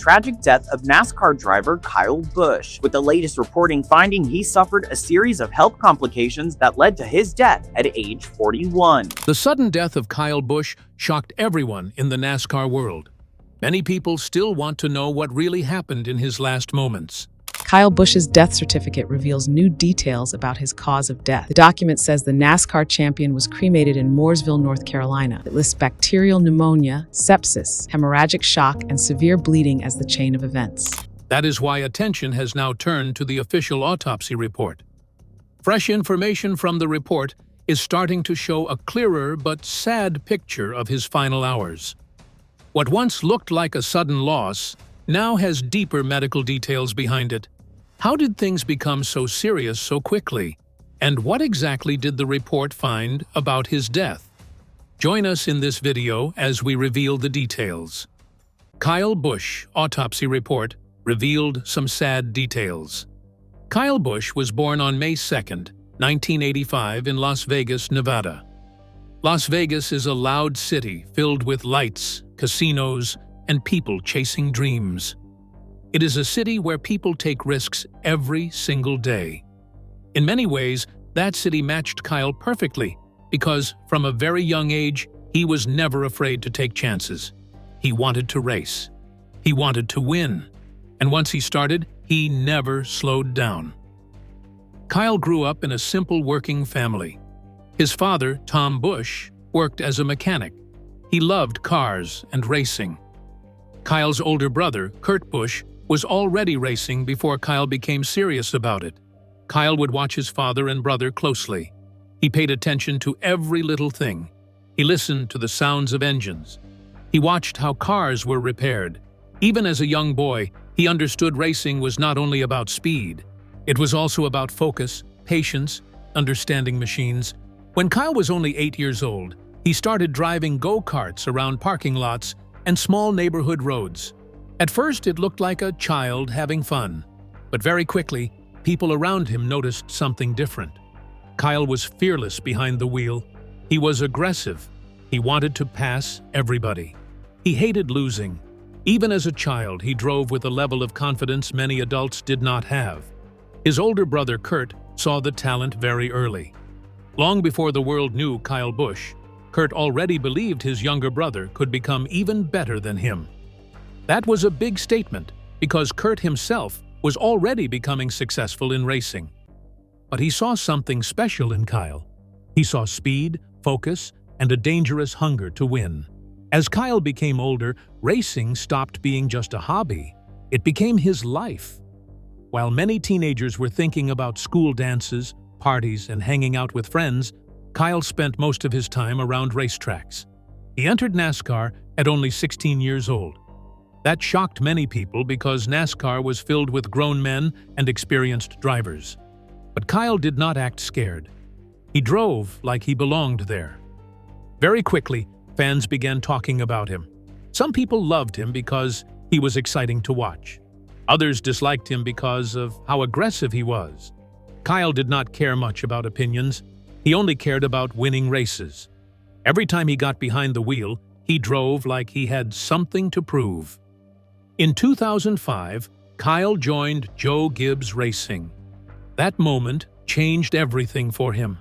tragic death of NASCAR driver Kyle Busch, with the latest reporting finding he suffered a series of health complications that led to his death at age 41. The sudden death of Kyle Busch shocked everyone in the NASCAR world. Many people still want to know what really happened in his last moments. Kyle Busch's death certificate reveals new details about his cause of death. The document says the NASCAR champion was cremated in Mooresville, North Carolina. It lists bacterial pneumonia, sepsis, hemorrhagic shock, and severe bleeding as the chain of events. That is why attention has now turned to the official autopsy report. Fresh information from the report is starting to show a clearer but sad picture of his final hours. What once looked like a sudden loss now has deeper medical details behind it. How did things become so serious so quickly? And what exactly did the report find about his death? Join us in this video as we reveal the details. Kyle Busch autopsy report revealed some sad details. Kyle Busch was born on May 2, 1985 in Las Vegas, Nevada. Las Vegas is a loud city filled with lights, casinos, and people chasing dreams. It is a city where people take risks every single day. In many ways, that city matched Kyle perfectly because from a very young age, he was never afraid to take chances. He wanted to race. He wanted to win. And once he started, he never slowed down. Kyle grew up in a simple working family. His father, Tom Busch, worked as a mechanic. He loved cars and racing. Kyle's older brother, Kurt Busch, was already racing before Kyle became serious about it. Kyle would watch his father and brother closely. He paid attention to every little thing. He listened to the sounds of engines. He watched how cars were repaired. Even as a young boy, he understood racing was not only about speed. It was also about focus, patience, understanding machines. When Kyle was only 8 years old, he started driving go-karts around parking lots and small neighborhood roads. At first, it looked like a child having fun, but very quickly, people around him noticed something different. Kyle was fearless behind the wheel. He was aggressive. He wanted to pass everybody. He hated losing. Even as a child, he drove with a level of confidence many adults did not have. His older brother, Kurt, saw the talent very early. Long before the world knew Kyle Busch, Kurt already believed his younger brother could become even better than him. That was a big statement because Kurt himself was already becoming successful in racing. But he saw something special in Kyle. He saw speed, focus, and a dangerous hunger to win. As Kyle became older, racing stopped being just a hobby. It became his life. While many teenagers were thinking about school dances, parties, and hanging out with friends, Kyle spent most of his time around racetracks. He entered NASCAR at only 16 years old. That shocked many people because NASCAR was filled with grown men and experienced drivers. But Kyle did not act scared. He drove like he belonged there. Very quickly, fans began talking about him. Some people loved him because he was exciting to watch. Others disliked him because of how aggressive he was. Kyle did not care much about opinions. He only cared about winning races. Every time he got behind the wheel, he drove like he had something to prove. In 2005, Kyle joined Joe Gibbs Racing. That moment changed everything for him.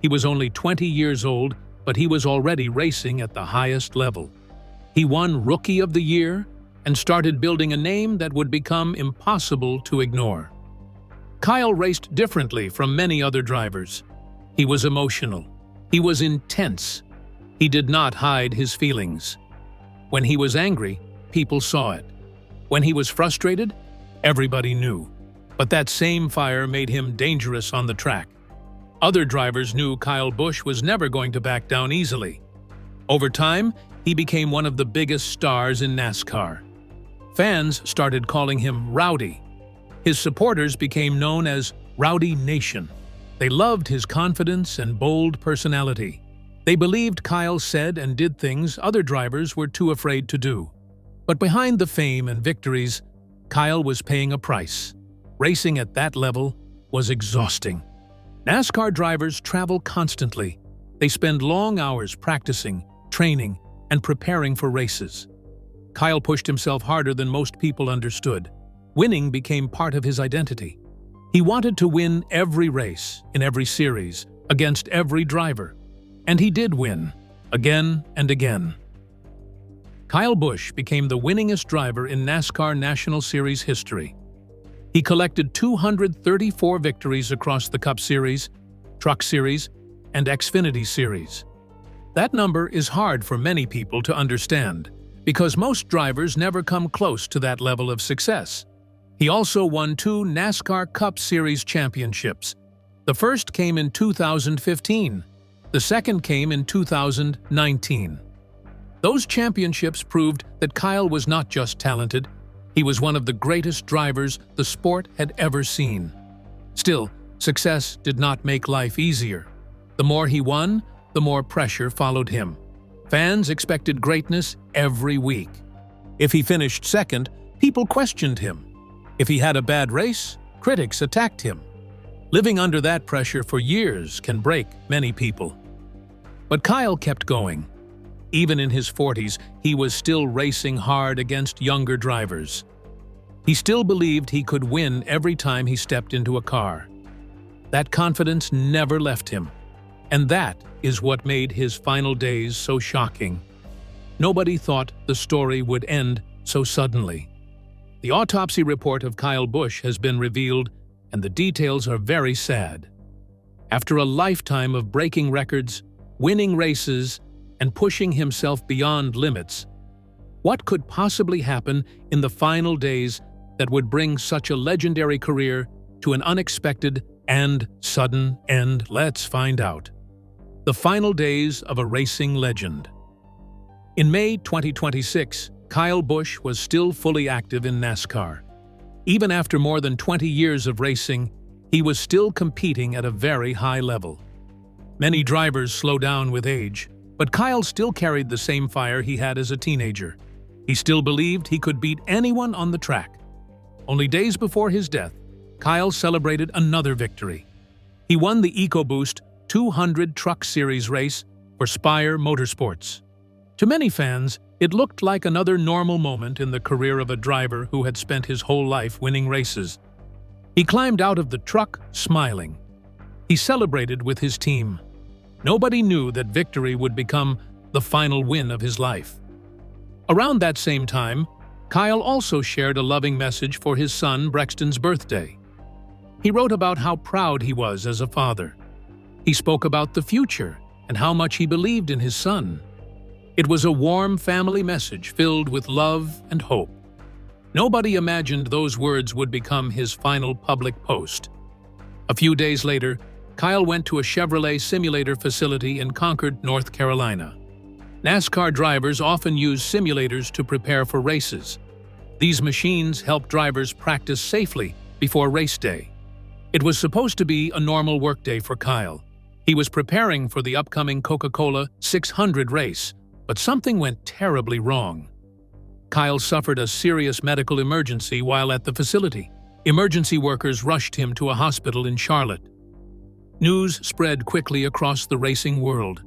He was only 20 years old, but he was already racing at the highest level. He won Rookie of the Year and started building a name that would become impossible to ignore. Kyle raced differently from many other drivers. He was emotional. He was intense. He did not hide his feelings. When he was angry, people saw it. When he was frustrated, everybody knew. But that same fire made him dangerous on the track. Other drivers knew Kyle Busch was never going to back down easily. Over time, he became one of the biggest stars in NASCAR. Fans started calling him Rowdy. His supporters became known as Rowdy Nation. They loved his confidence and bold personality. They believed Kyle said and did things other drivers were too afraid to do. But behind the fame and victories, Kyle was paying a price. Racing at that level was exhausting. NASCAR drivers travel constantly. They spend long hours practicing, training, and preparing for races. Kyle pushed himself harder than most people understood. Winning became part of his identity. He wanted to win every race, in every series, against every driver. And he did win, again and again. Kyle Busch became the winningest driver in NASCAR National Series history. He collected 234 victories across the Cup Series, Truck Series, and Xfinity Series. That number is hard for many people to understand, because most drivers never come close to that level of success. He also won 2 NASCAR Cup Series championships. The first came in 2015. The second came in 2019. Those championships proved that Kyle was not just talented, he was one of the greatest drivers the sport had ever seen. Still, success did not make life easier. The more he won, the more pressure followed him. Fans expected greatness every week. If he finished second, people questioned him. If he had a bad race, critics attacked him. Living under that pressure for years can break many people. But Kyle kept going. Even in his 40s, he was still racing hard against younger drivers. He still believed he could win every time he stepped into a car. That confidence never left him. And that is what made his final days so shocking. Nobody thought the story would end so suddenly. The autopsy report of Kyle Busch has been revealed, and the details are very sad. After a lifetime of breaking records, winning races, and pushing himself beyond limits, what could possibly happen in the final days that would bring such a legendary career to an unexpected and sudden end? Let's find out. The final days of a racing legend. In May 2026, Kyle Busch was still fully active in NASCAR. Even after more than 20 years of racing, he was still competing at a very high level. Many drivers slow down with age, but Kyle still carried the same fire he had as a teenager. He still believed he could beat anyone on the track. Only days before his death, Kyle celebrated another victory. He won the EcoBoost 200 Truck Series race for Spire Motorsports. To many fans, it looked like another normal moment in the career of a driver who had spent his whole life winning races. He climbed out of the truck smiling. He celebrated with his team. Nobody knew that victory would become the final win of his life. Around that same time, Kyle also shared a loving message for his son Brexton's birthday. He wrote about how proud he was as a father. He spoke about the future and how much he believed in his son. It was a warm family message filled with love and hope. Nobody imagined those words would become his final public post. A few days later, Kyle went to a Chevrolet simulator facility in Concord, North Carolina. NASCAR drivers often use simulators to prepare for races. These machines help drivers practice safely before race day. It was supposed to be a normal workday for Kyle. He was preparing for the upcoming Coca-Cola 600 race, but something went terribly wrong. Kyle suffered a serious medical emergency while at the facility. Emergency workers rushed him to a hospital in Charlotte. News spread quickly across the racing world.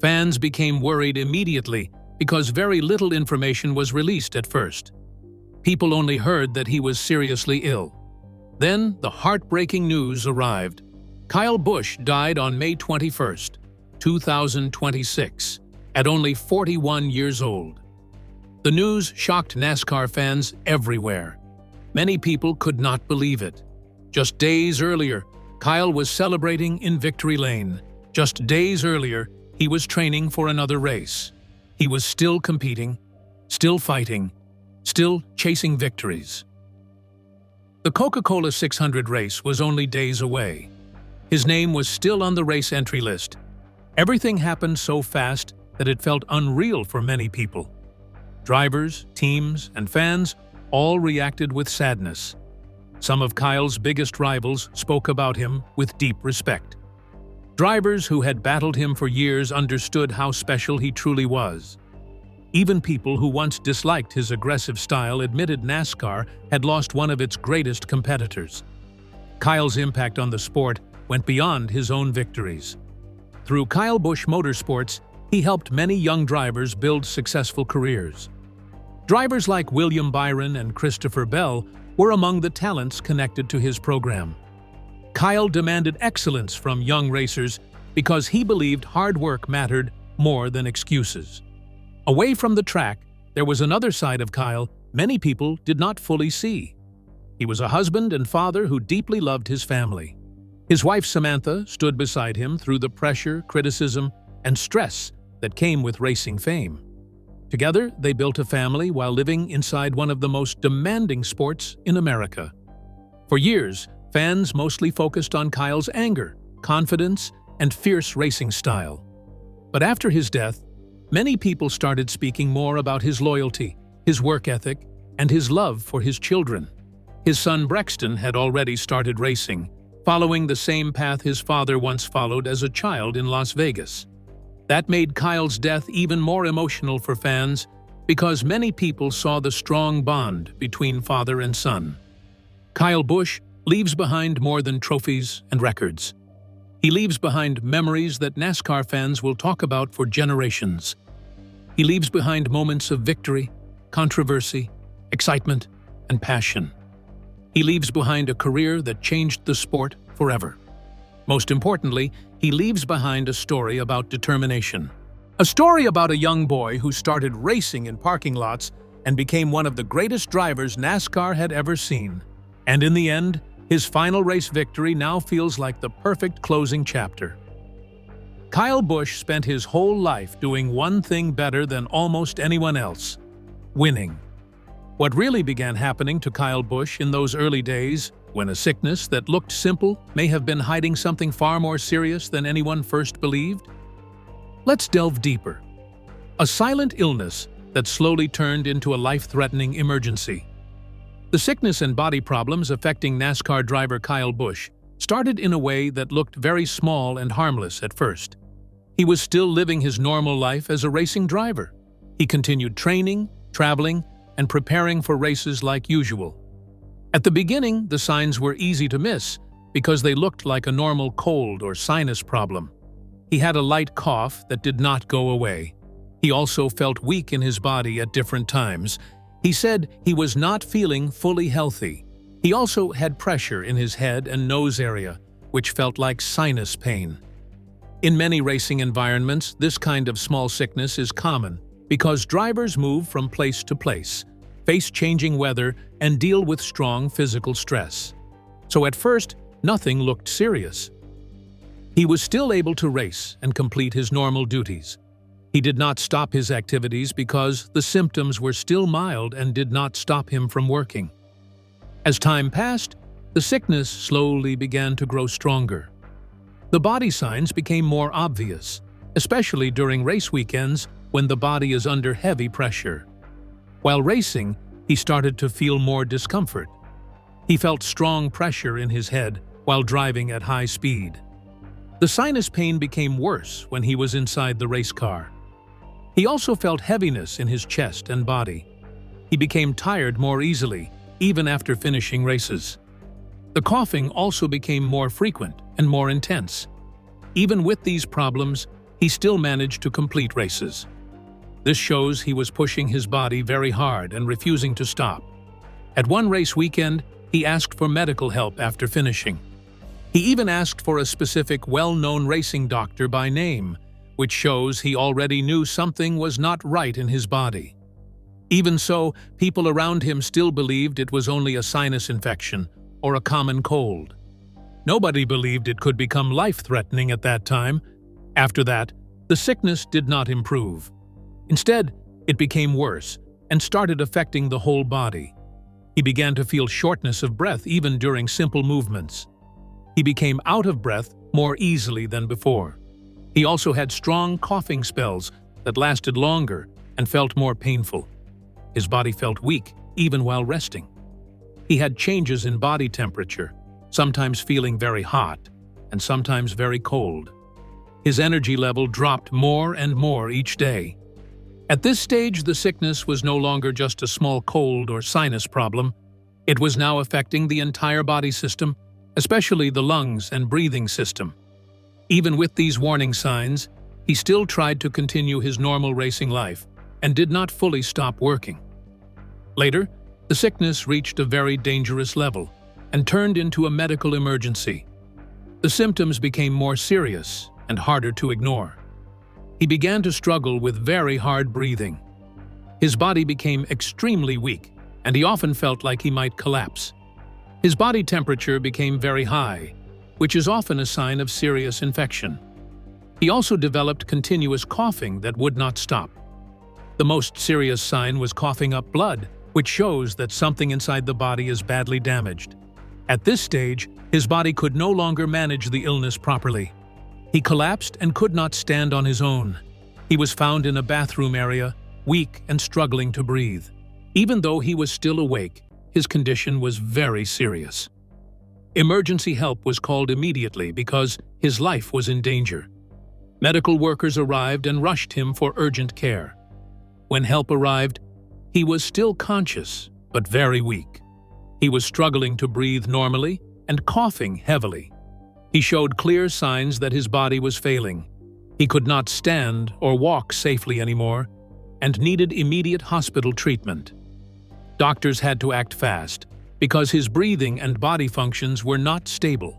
Fans became worried immediately because very little information was released at first. People only heard that he was seriously ill. Then the heartbreaking news arrived. Kyle Busch died on May 21, 2026, at only 41 years old. The news shocked NASCAR fans everywhere. Many people could not believe it. Just days earlier, Kyle was celebrating in Victory Lane. Just days earlier, he was training for another race. He was still competing, still fighting, still chasing victories. The Coca-Cola 600 race was only days away. His name was still on the race entry list. Everything happened so fast that it felt unreal for many people. Drivers, teams, and fans all reacted with sadness. Some of Kyle's biggest rivals spoke about him with deep respect. Drivers who had battled him for years understood how special he truly was. Even people who once disliked his aggressive style admitted NASCAR had lost one of its greatest competitors. Kyle's impact on the sport went beyond his own victories. Through Kyle Busch Motorsports, he helped many young drivers build successful careers. Drivers like William Byron and Christopher Bell were among the talents connected to his program. Kyle demanded excellence from young racers because he believed hard work mattered more than excuses. Away from the track, there was another side of Kyle many people did not fully see. He was a husband and father who deeply loved his family. His wife Samantha stood beside him through the pressure, criticism, and stress that came with racing fame. Together, they built a family while living inside one of the most demanding sports in America. For years, fans mostly focused on Kyle's anger, confidence, and fierce racing style. But after his death, many people started speaking more about his loyalty, his work ethic, and his love for his children. His son Brexton had already started racing, following the same path his father once followed as a child in Las Vegas. That made Kyle's death even more emotional for fans because many people saw the strong bond between father and son. Kyle Busch leaves behind more than trophies and records. He leaves behind memories that NASCAR fans will talk about for generations. He leaves behind moments of victory, controversy, excitement, and passion. He leaves behind a career that changed the sport forever. Most importantly, he leaves behind a story about determination. A story about a young boy who started racing in parking lots and became one of the greatest drivers NASCAR had ever seen. And in the end, his final race victory now feels like the perfect closing chapter. Kyle Busch spent his whole life doing one thing better than almost anyone else: winning. What really began happening to Kyle Busch in those early days, when a sickness that looked simple may have been hiding something far more serious than anyone first believed? Let's delve deeper. A silent illness that slowly turned into a life-threatening emergency. The sickness and body problems affecting NASCAR driver Kyle Busch started in a way that looked very small and harmless at first. He was still living his normal life as a racing driver. He continued training, traveling, and preparing for races like usual. At the beginning, the signs were easy to miss because they looked like a normal cold or sinus problem. He had a light cough that did not go away. He also felt weak in his body at different times. He said he was not feeling fully healthy. He also had pressure in his head and nose area, which felt like sinus pain. In many racing environments, this kind of small sickness is common because drivers move from place to place, face changing weather, and deal with strong physical stress. So at first, nothing looked serious. He was still able to race and complete his normal duties. He did not stop his activities because the symptoms were still mild and did not stop him from working. As time passed, the sickness slowly began to grow stronger. The body signs became more obvious, especially during race weekends when the body is under heavy pressure. While racing, he started to feel more discomfort. He felt strong pressure in his head while driving at high speed. The sinus pain became worse when he was inside the race car. He also felt heaviness in his chest and body. He became tired more easily, even after finishing races. The coughing also became more frequent and more intense. Even with these problems, he still managed to complete races. This shows he was pushing his body very hard and refusing to stop. At one race weekend, he asked for medical help after finishing. He even asked for a specific well-known racing doctor by name, which shows he already knew something was not right in his body. Even so, people around him still believed it was only a sinus infection or a common cold. Nobody believed it could become life-threatening at that time. After that, the sickness did not improve. Instead, it became worse and started affecting the whole body. He began to feel shortness of breath even during simple movements. He became out of breath more easily than before. He also had strong coughing spells that lasted longer and felt more painful. His body felt weak even while resting. He had changes in body temperature, sometimes feeling very hot and sometimes very cold. His energy level dropped more and more each day. At this stage, the sickness was no longer just a small cold or sinus problem. It was now affecting the entire body system, especially the lungs and breathing system. Even with these warning signs, he still tried to continue his normal racing life and did not fully stop working. Later, the sickness reached a very dangerous level and turned into a medical emergency. The symptoms became more serious and harder to ignore. He began to struggle with very hard breathing. His body became extremely weak, and he often felt like he might collapse. His body temperature became very high, which is often a sign of serious infection. He also developed continuous coughing that would not stop. The most serious sign was coughing up blood, which shows that something inside the body is badly damaged. At this stage, his body could no longer manage the illness properly. He collapsed and could not stand on his own. He was found in a bathroom area, weak and struggling to breathe. Even though he was still awake, his condition was very serious. Emergency help was called immediately because his life was in danger. Medical workers arrived and rushed him for urgent care. When help arrived, he was still conscious, but very weak. He was struggling to breathe normally and coughing heavily. He showed clear signs that his body was failing. He could not stand or walk safely anymore and needed immediate hospital treatment. Doctors had to act fast because his breathing and body functions were not stable.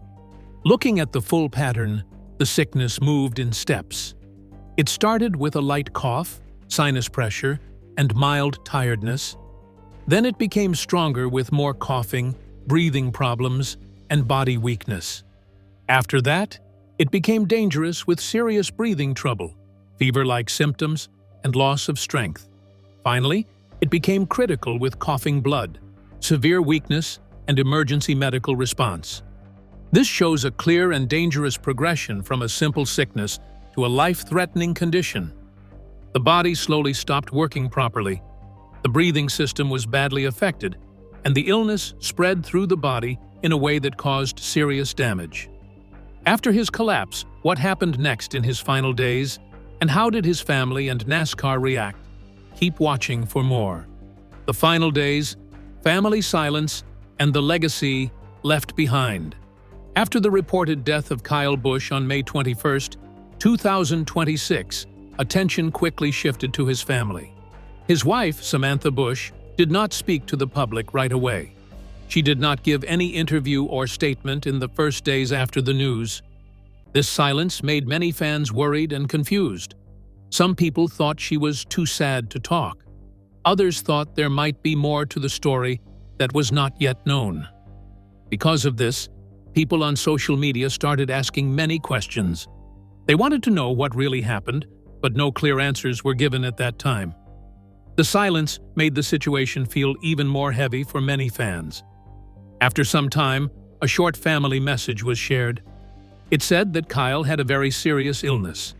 Looking at the full pattern, the sickness moved in steps. It started with a light cough, sinus pressure, and mild tiredness. Then it became stronger with more coughing, breathing problems, and body weakness. After that, it became dangerous with serious breathing trouble, fever-like symptoms, and loss of strength. Finally, it became critical with coughing blood, severe weakness, and emergency medical response. This shows a clear and dangerous progression from a simple sickness to a life-threatening condition. The body slowly stopped working properly. The breathing system was badly affected, and the illness spread through the body in a way that caused serious damage. After his collapse, what happened next in his final days, and how did his family and NASCAR react? Keep watching for more. The final days, family silence, and the legacy left behind. After the reported death of Kyle Busch on May 21, 2026, attention quickly shifted to his family. His wife, Samantha Busch, did not speak to the public right away. She did not give any interview or statement in the first days after the news. This silence made many fans worried and confused. Some people thought she was too sad to talk. Others thought there might be more to the story that was not yet known. Because of this, people on social media started asking many questions. They wanted to know what really happened, but no clear answers were given at that time. The silence made the situation feel even more heavy for many fans. After some time, a short family message was shared. It said that Kyle had a very serious illness.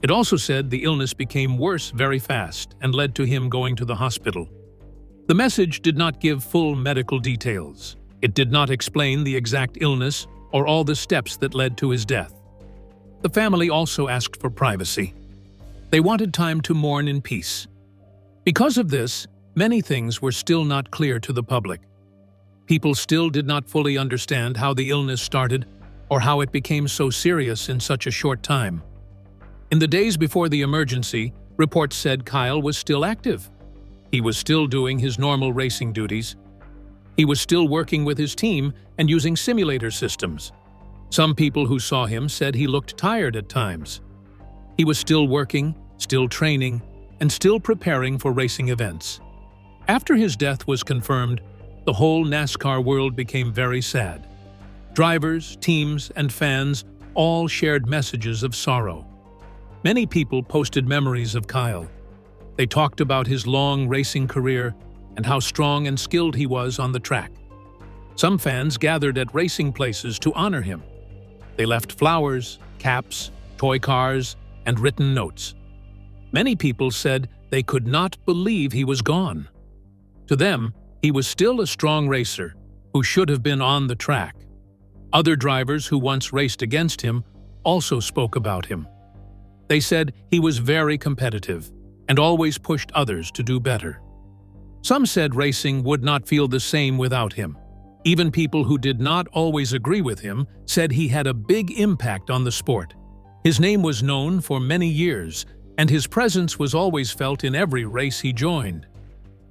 It also said the illness became worse very fast and led to him going to the hospital. The message did not give full medical details. It did not explain the exact illness or all the steps that led to his death. The family also asked for privacy. They wanted time to mourn in peace. Because of this, many things were still not clear to the public. People still did not fully understand how the illness started or how it became so serious in such a short time. In the days before the emergency, reports said Kyle was still active. He was still doing his normal racing duties. He was still working with his team and using simulator systems. Some people who saw him said he looked tired at times. He was still working, still training, and still preparing for racing events. After his death was confirmed, the whole NASCAR world became very sad. Drivers, teams, and fans all shared messages of sorrow. Many people posted memories of Kyle. They talked about his long racing career and how strong and skilled he was on the track. Some fans gathered at racing places to honor him. They left flowers, caps, toy cars, and written notes. Many people said they could not believe he was gone. To them, he was still a strong racer who should have been on the track. Other drivers who once raced against him also spoke about him. They said he was very competitive and always pushed others to do better. Some said racing would not feel the same without him. Even people who did not always agree with him said he had a big impact on the sport. His name was known for many years, and his presence was always felt in every race he joined.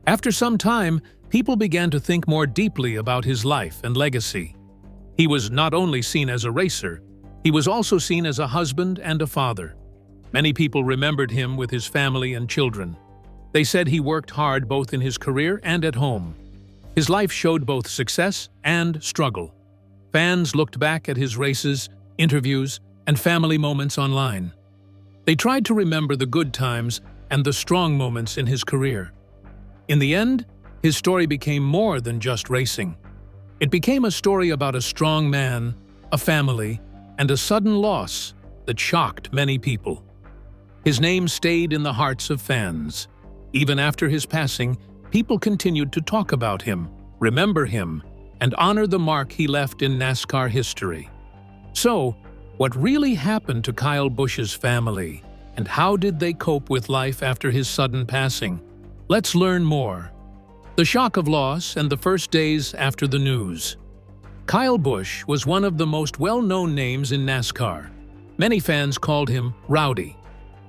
After some time, people began to think more deeply about his life and legacy. He was not only seen as a racer, he was also seen as a husband and a father. Many people remembered him with his family and children. They said he worked hard both in his career and at home. His life showed both success and struggle. Fans looked back at his races, interviews, and family moments online. They tried to remember the good times and the strong moments in his career. In the end, his story became more than just racing. It became a story about a strong man, a family, and a sudden loss that shocked many people. His name stayed in the hearts of fans. Even after his passing, people continued to talk about him, remember him, and honor the mark he left in NASCAR history. So, what really happened to Kyle Busch's family, and how did they cope with life after his sudden passing? Let's learn more. The shock of loss and the first days after the news. Kyle Busch was one of the most well-known names in NASCAR. Many fans called him Rowdy.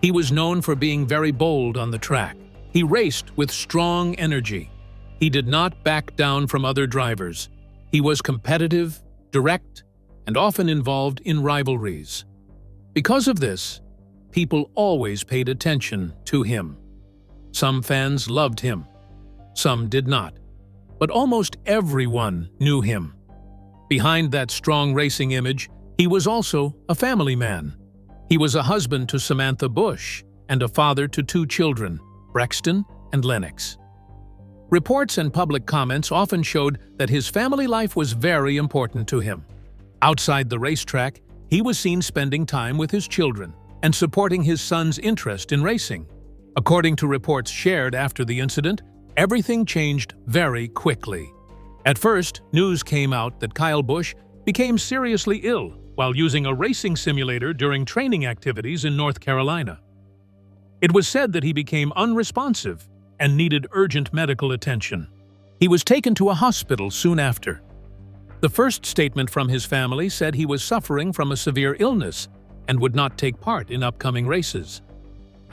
He was known for being very bold on the track. He raced with strong energy. He did not back down from other drivers. He was competitive, direct, and often involved in rivalries. Because of this, people always paid attention to him. Some fans loved him. Some did not. But almost everyone knew him. Behind that strong racing image, he was also a family man. He was a husband to Samantha Busch and a father to 2 children, Braxton and Lennox. Reports and public comments often showed that his family life was very important to him. Outside the racetrack, he was seen spending time with his children and supporting his son's interest in racing. According to reports shared after the incident, everything changed very quickly. At first, news came out that Kyle Busch became seriously ill while using a racing simulator during training activities in North Carolina. It was said that he became unresponsive and needed urgent medical attention. He was taken to a hospital soon after. The first statement from his family said he was suffering from a severe illness and would not take part in upcoming races.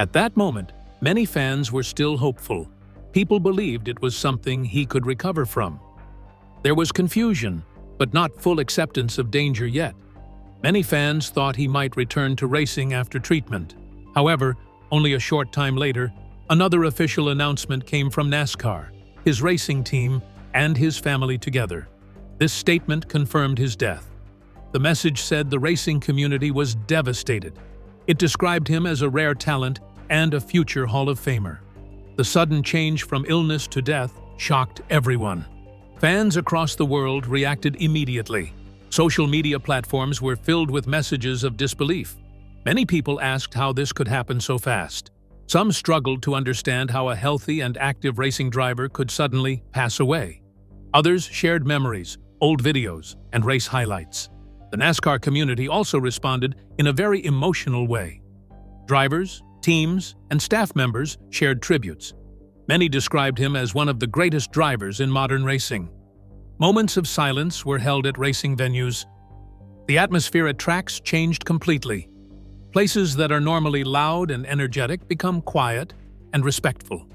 At that moment, many fans were still hopeful. People believed it was something he could recover from. There was confusion, but not full acceptance of danger yet. Many fans thought he might return to racing after treatment. However, only a short time later, another official announcement came from NASCAR, his racing team, and his family together. This statement confirmed his death. The message said the racing community was devastated. It described him as a rare talent and a future Hall of Famer. The sudden change from illness to death shocked everyone. Fans across the world reacted immediately. Social media platforms were filled with messages of disbelief. Many people asked how this could happen so fast. Some struggled to understand how a healthy and active racing driver could suddenly pass away. Others shared memories, old videos, and race highlights. The NASCAR community also responded in a very emotional way. Drivers, teams, and staff members shared tributes. Many described him as one of the greatest drivers in modern racing. Moments of silence were held at racing venues. The atmosphere at tracks changed completely. Places that are normally loud and energetic become quiet and respectful.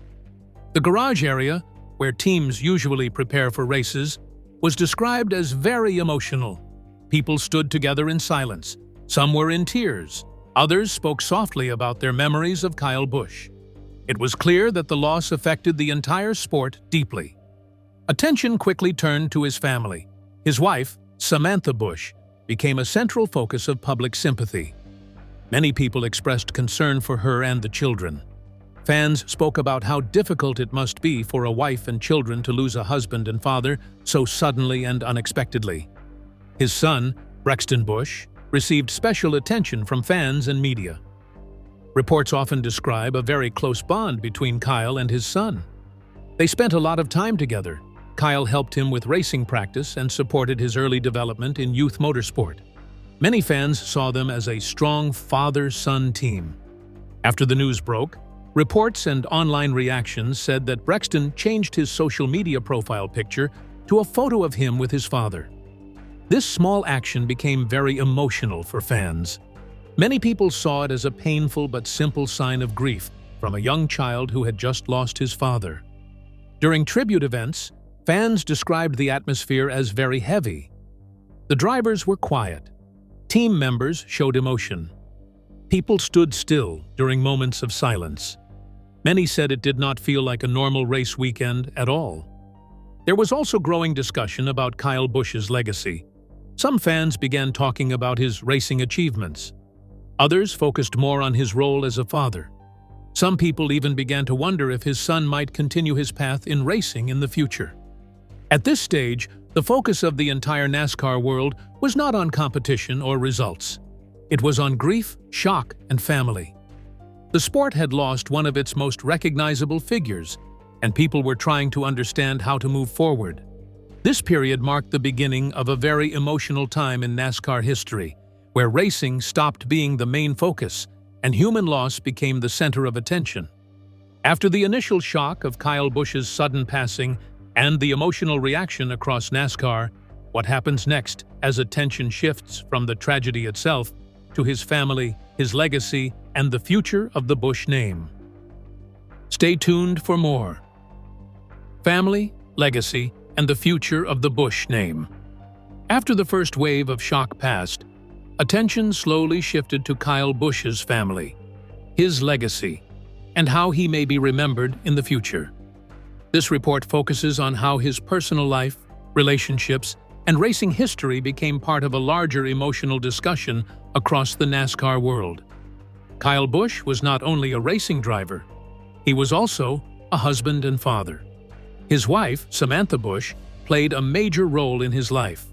The garage area, where teams usually prepare for races, was described as very emotional. People stood together in silence. Some were in tears. Others spoke softly about their memories of Kyle Busch. It was clear that the loss affected the entire sport deeply. Attention quickly turned to his family. His wife, Samantha Busch, became a central focus of public sympathy. Many people expressed concern for her and the children. Fans spoke about how difficult it must be for a wife and children to lose a husband and father so suddenly and unexpectedly. His son, Braxton Busch, received special attention from fans and media. Reports often describe a very close bond between Kyle and his son. They spent a lot of time together. Kyle helped him with racing practice and supported his early development in youth motorsport. Many fans saw them as a strong father-son team. After the news broke, reports and online reactions said that Braxton changed his social media profile picture to a photo of him with his father. This small action became very emotional for fans. Many people saw it as a painful but simple sign of grief from a young child who had just lost his father. During tribute events, Fans described the atmosphere as very heavy. The drivers were quiet. Team members showed emotion. People stood still during moments of silence. Many said it did not feel like a normal race weekend at all. There was also growing discussion about Kyle Busch's legacy. Some fans began talking about his racing achievements. Others focused more on his role as a father. Some people even began to wonder if his son might continue his path in racing in the future. At this stage, the focus of the entire NASCAR world was not on competition or results. It was on grief, shock, and family. The sport had lost one of its most recognizable figures, and people were trying to understand how to move forward. This period marked the beginning of a very emotional time in NASCAR history, where racing stopped being the main focus and human loss became the center of attention. After the initial shock of Kyle Busch's sudden passing and the emotional reaction across NASCAR, what happens next as attention shifts from the tragedy itself to his family, his legacy, and the future of the Busch name? Stay tuned for more. Family, legacy, and the future of the Busch name. After the first wave of shock passed, attention slowly shifted to Kyle Busch's family, his legacy, and how he may be remembered in the future. This report focuses on how his personal life, relationships, and racing history became part of a larger emotional discussion across the NASCAR world. Kyle Busch was not only a racing driver, he was also a husband and father. His wife, Samantha Busch, played a major role in his life.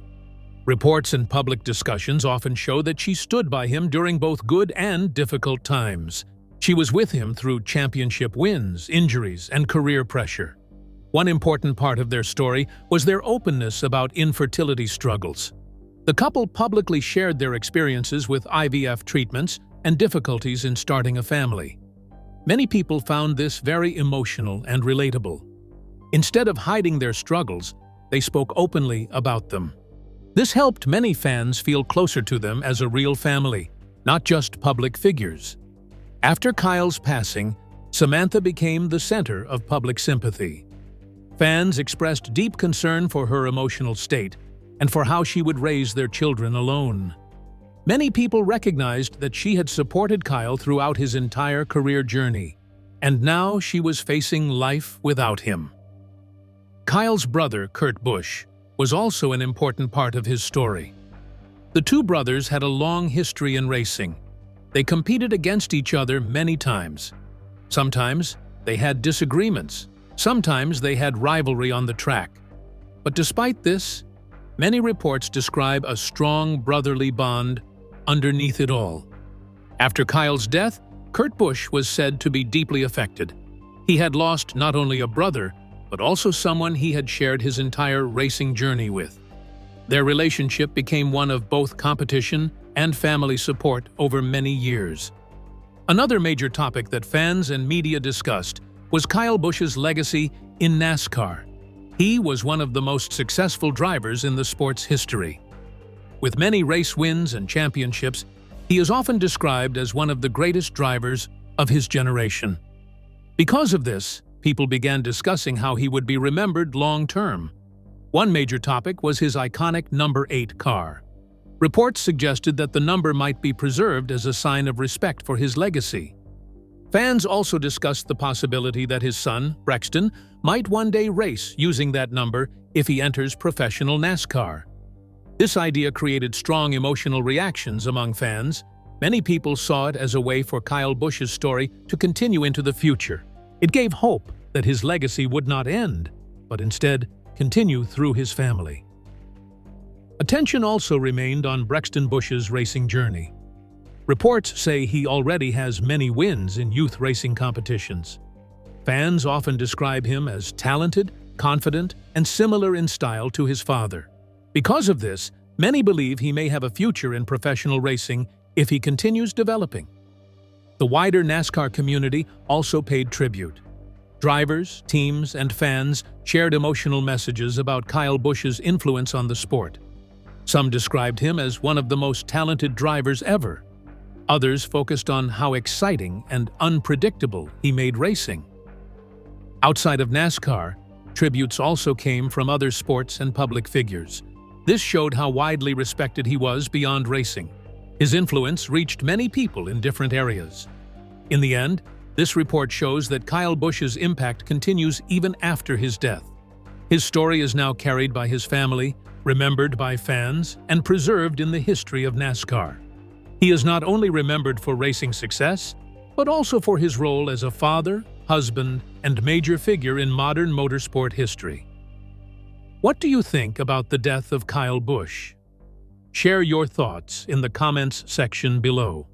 Reports and public discussions often show that she stood by him during both good and difficult times. She was with him through championship wins, injuries, and career pressure. One important part of their story was their openness about infertility struggles. The couple publicly shared their experiences with IVF treatments and difficulties in starting a family. Many people found this very emotional and relatable. Instead of hiding their struggles, they spoke openly about them. This helped many fans feel closer to them as a real family, not just public figures. After Kyle's passing, Samantha became the center of public sympathy. Fans expressed deep concern for her emotional state and for how she would raise their children alone. Many people recognized that she had supported Kyle throughout his entire career journey, and now she was facing life without him. Kyle's brother, Kurt Busch, was also an important part of his story. The two brothers had a long history in racing. They competed against each other many times. Sometimes they had disagreements. Sometimes they had rivalry on the track. But despite this, many reports describe a strong brotherly bond underneath it all. After Kyle's death, Kurt Busch was said to be deeply affected. He had lost not only a brother, but also someone he had shared his entire racing journey with. Their relationship became one of both competition and family support over many years. Another major topic that fans and media discussed was Kyle Busch's legacy in NASCAR. He was one of the most successful drivers in the sport's history. With many race wins and championships, he is often described as one of the greatest drivers of his generation. Because of this, people began discussing how he would be remembered long-term. One major topic was his iconic number 8 car. Reports suggested that the number might be preserved as a sign of respect for his legacy. Fans also discussed the possibility that his son, Brexton, might one day race using that number if he enters professional NASCAR. This idea created strong emotional reactions among fans. Many people saw it as a way for Kyle Busch's story to continue into the future. It gave hope that his legacy would not end, but instead continue through his family. Attention also remained on Brexton Busch's racing journey. Reports say he already has many wins in youth racing competitions. Fans often describe him as talented, confident, and similar in style to his father. Because of this, many believe he may have a future in professional racing if he continues developing. The wider NASCAR community also paid tribute. Drivers, teams, and fans shared emotional messages about Kyle Busch's influence on the sport. Some described him as one of the most talented drivers ever. Others focused on how exciting and unpredictable he made racing. Outside of NASCAR, Tributes also came from other sports and public figures. This showed how widely respected he was beyond racing. His influence reached many people in different areas. In the end, this report shows that Kyle Busch's impact continues even after his death. His story is now carried by his family, remembered by fans, and preserved in the history of NASCAR. He is not only remembered for racing success, but also for his role as a father, husband, and major figure in modern motorsport history. What do you think about the death of Kyle Busch? Share your thoughts in the comments section below.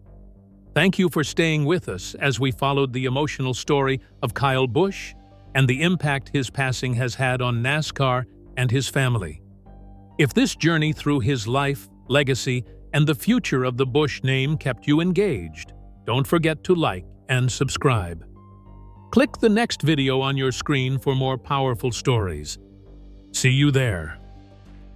Thank you for staying with us as we followed the emotional story of Kyle Busch and the impact his passing has had on NASCAR and his family. If this journey through his life, legacy, and the future of the Busch name kept you engaged, don't forget to like and subscribe. Click the next video on your screen for more powerful stories. See you there.